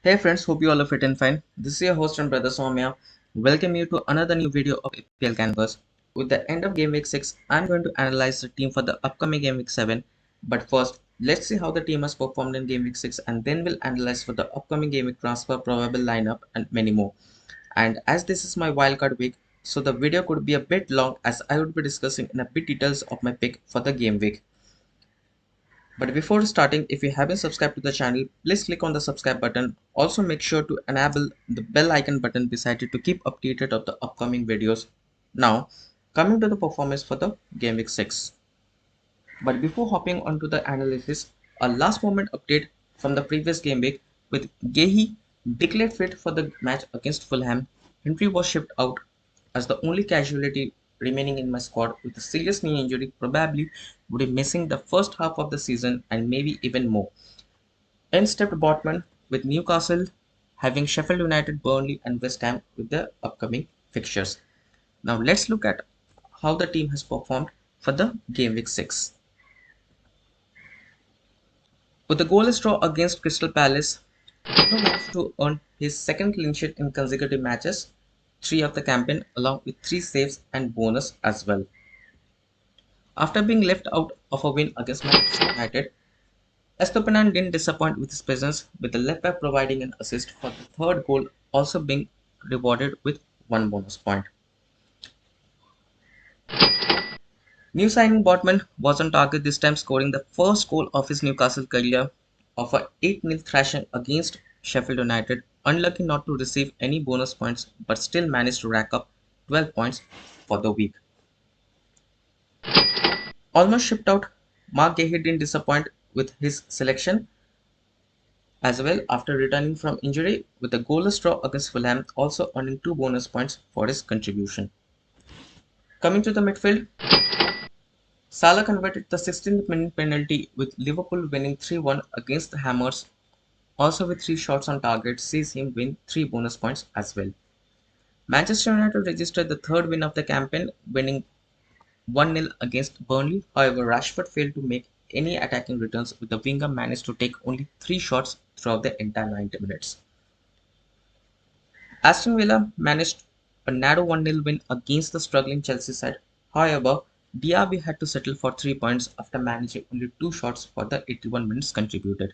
Hey friends, hope you all are fit and fine. This is your host and brother Soumya. Welcome you to another new video of FPL Canvas. With the end of game week 6, I'm going to analyze the team for the upcoming game week 7. But first, let's see how the team has performed in game week 6 and then we'll analyze for the upcoming game week transfer, probable lineup and many more. And as this is my wildcard week, so the video could be a bit long as I would be discussing in a bit details of my pick for the game week. But before starting, if you haven't subscribed to the channel, please click on the subscribe button. Also make sure to enable the bell icon button beside it to keep updated of the upcoming videos. Now, coming to the performance for the Game Week 6. But before hopping onto the analysis, a last moment update from the previous game week with Gehi declared fit for the match against Fulham. Henry was shipped out as the only casualty remaining in my squad with a serious knee injury, probably would be missing the first half of the season and maybe even more. In stepped Botman with Newcastle having Sheffield United, Burnley and West Ham with the upcoming fixtures. Now let's look at how the team has performed for the game week 6. With a goalless draw against Crystal Palace, Bruno managed to earn his second clean sheet in consecutive matches, 3 of the campaign along with 3 saves and bonus as well. After being left out of a win against Manchester United, Estopinan didn't disappoint with his presence, with the left back providing an assist for the third goal, also being rewarded with 1 bonus point. New signing Botman was on target this time, scoring the first goal of his Newcastle career of a 8-0 thrashing against Sheffield United, unlucky not to receive any bonus points but still managed to rack up 12 points for the week. Almost shipped out, Mark Gahey didn't disappoint with his selection as well after returning from injury with a goalless draw against Fulham, also earning 2 bonus points for his contribution. Coming to the midfield, Salah converted the 16th minute penalty with Liverpool winning 3-1 against the Hammers, also with 3 shots on target sees him win 3 bonus points as well. Manchester United registered the third win of the campaign, winning 1-0 against Burnley. However, Rashford failed to make any attacking returns with the winger managed to take only 3 shots throughout the entire 90 minutes. Aston Villa managed a narrow 1-0 win against the struggling Chelsea side. However, Diaby had to settle for 3 points after managing only 2 shots for the 81 minutes contributed.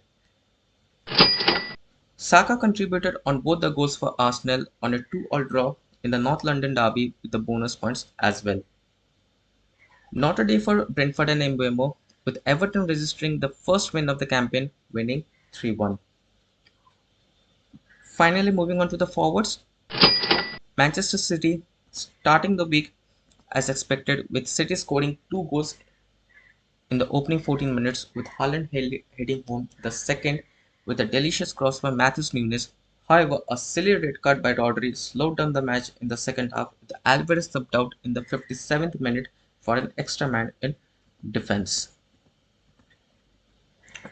Saka contributed on both the goals for Arsenal on a 2-2 draw in the North London derby with the bonus points as well. Not a day for Brentford and Mbeumo, with Everton registering the first win of the campaign, winning 3-1. Finally, moving on to the forwards, Manchester City starting the week as expected, with City scoring 2 goals in the opening 14 minutes, with Haaland heading home the second with a delicious cross by Matheus Nunes. However, a silly red card by Rodri slowed down the match in the second half, with Alvarez subbed out in the 57th minute for an extra man in defense.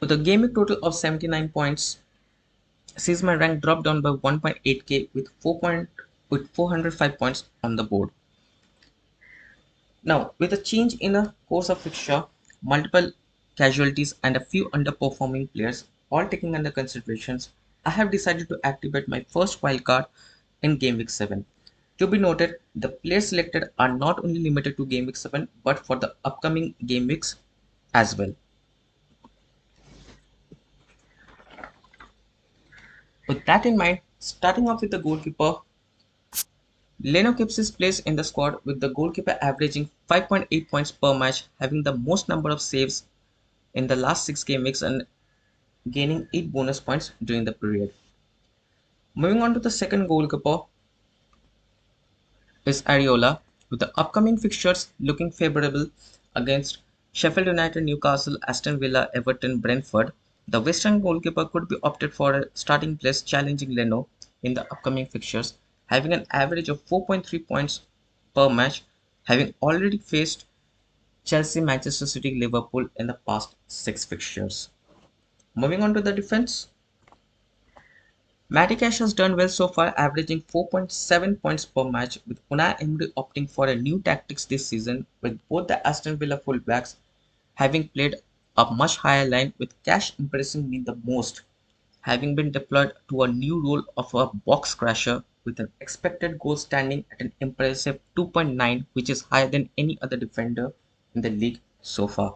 With a gaming total of 79 points, sees my rank drop down by 1.8k with 405 points on the board. Now, with a change in the course of fixture, multiple casualties and a few underperforming players, all taking under considerations, I have decided to activate my first wildcard in Game Week 7. To be noted, the players selected are not only limited to Game Week 7 but for the upcoming Game Weeks as well. With that in mind, starting off with the goalkeeper, Leno keeps his place in the squad with the goalkeeper averaging 5.8 points per match, having the most number of saves in the last 6 game weeks and gaining 8 bonus points during the period. Moving on to the second goalkeeper is Areola, with the upcoming fixtures looking favourable against Sheffield United, Newcastle, Aston Villa, Everton, Brentford. The Western goalkeeper could be opted for a starting place challenging Leno in the upcoming fixtures, having an average of 4.3 points per match, having already faced Chelsea, Manchester City, Liverpool in the past 6 fixtures. Moving on to the defense, Matty Cash has done well so far, averaging 4.7 points per match, with Unai Emery opting for a new tactics this season, with both the Aston Villa fullbacks having played a much higher line, with Cash impressing me the most, having been deployed to a new role of a box crasher with an expected goal standing at an impressive 2.9, which is higher than any other defender in the league so far.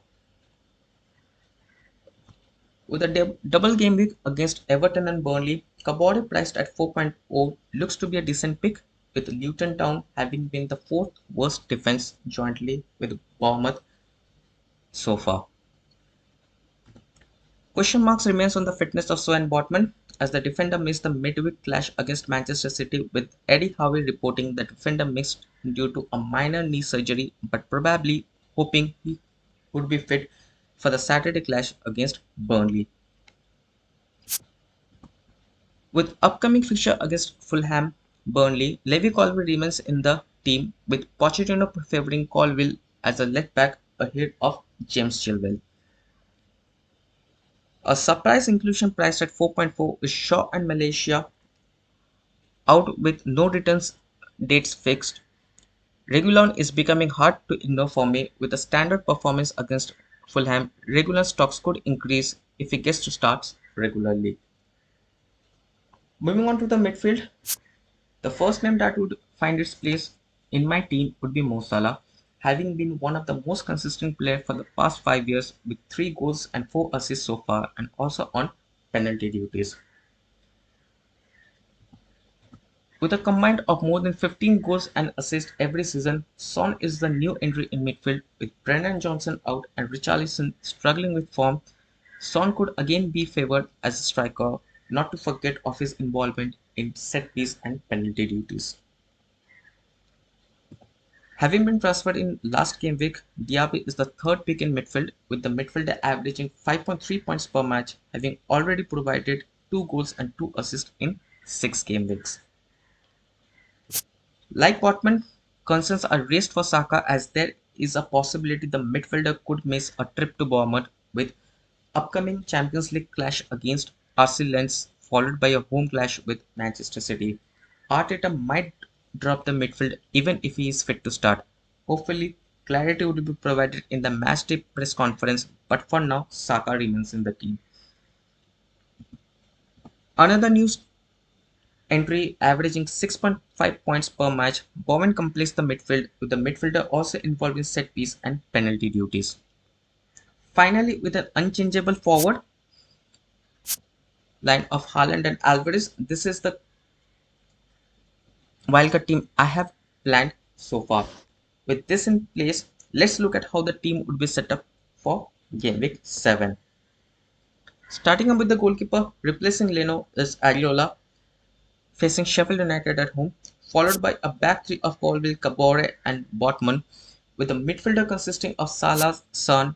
With a double game week against Everton and Burnley, Kabore priced at 4.0 looks to be a decent pick, with Luton Town having been the fourth worst defense jointly with Bournemouth so far. Question marks remains on the fitness of Sven Botman as the defender missed the midweek clash against Manchester City, with Eddie Howe reporting the defender missed due to a minor knee surgery but probably hoping he would be fit for the Saturday clash against Burnley. With upcoming fixture against Fulham, Burnley, Levy Colwill remains in the team, with Pochettino favouring Colwill as a left back ahead of James Chilwell. A surprise inclusion priced at 4.4 is Shaw and Malaysia out with no returns dates fixed. Reguilon is becoming hard to ignore for me with a standard performance against Fulham. Regular stocks could increase if he gets to start regularly. Moving on to the midfield, the first name that would find its place in my team would be Mo Salah, having been one of the most consistent players for the past 5 years with 3 goals and 4 assists so far, and also on penalty duties. With a combined of more than 15 goals and assists every season, Son is the new entry in midfield. With Brennan Johnson out and Richarlison struggling with form, Son could again be favoured as a striker, not to forget of his involvement in set piece and penalty duties. Having been transferred in last game week, Diaby is the third pick in midfield, with the midfielder averaging 5.3 points per match, having already provided 2 goals and 2 assists in 6 game weeks. Like Botman, concerns are raised for Saka as there is a possibility the midfielder could miss a trip to Bournemouth with upcoming Champions League clash against Arsenal, followed by a home clash with Manchester City. Arteta might drop the midfield even if he is fit to start. Hopefully, clarity would be provided in the matchday press conference, but for now, Saka remains in the team. Another news entry averaging 6.5 points per match, Bowen completes the midfield, with the midfielder also involved in set piece and penalty duties. Finally, with an unchangeable forward line of Haaland and Alvarez, this is the wildcard team I have planned so far. With this in place, let's look at how the team would be set up for game week 7. Starting up with the goalkeeper, replacing Leno is Areola, facing Sheffield United at home, followed by a back three of Colwill, Kabore and Botman, with a midfielder consisting of Salah, Son,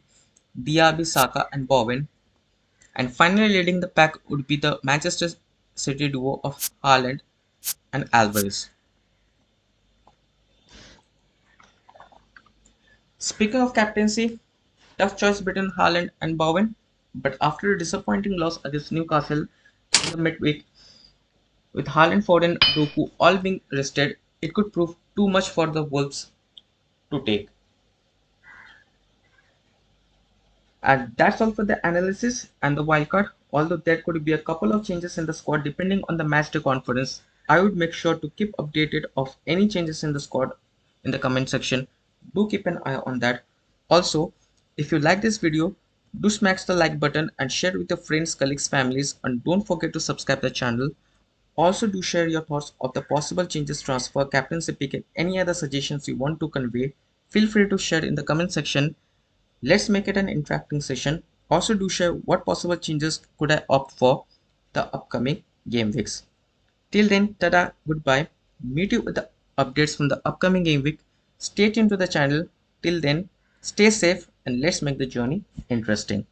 Diaby, Saka and Bowen. And finally leading the pack would be the Manchester City duo of Haaland and Alvarez. Speaking of captaincy, tough choice between Haaland and Bowen, but after a disappointing loss against Newcastle in the midweek, with Haaland, Foden, Doku all being rested, it could prove too much for the Wolves to take. And that's all for the analysis and the wildcard. Although there could be a couple of changes in the squad depending on the matchday conference, I would make sure to keep updated of any changes in the squad in the comment section. Do keep an eye on that. Also, if you like this video, do smash the like button and share it with your friends, colleagues, families, and don't forget to subscribe the channel. Also, do share your thoughts of the possible changes, transfer, captaincy pick, and any other suggestions you want to convey. Feel free to share in the comment section. Let's make it an interacting session. Also, do share what possible changes could I opt for the upcoming game weeks. Till then, tada, goodbye. Meet you with the updates from the upcoming game week. Stay tuned to the channel. Till then, stay safe and let's make the journey interesting.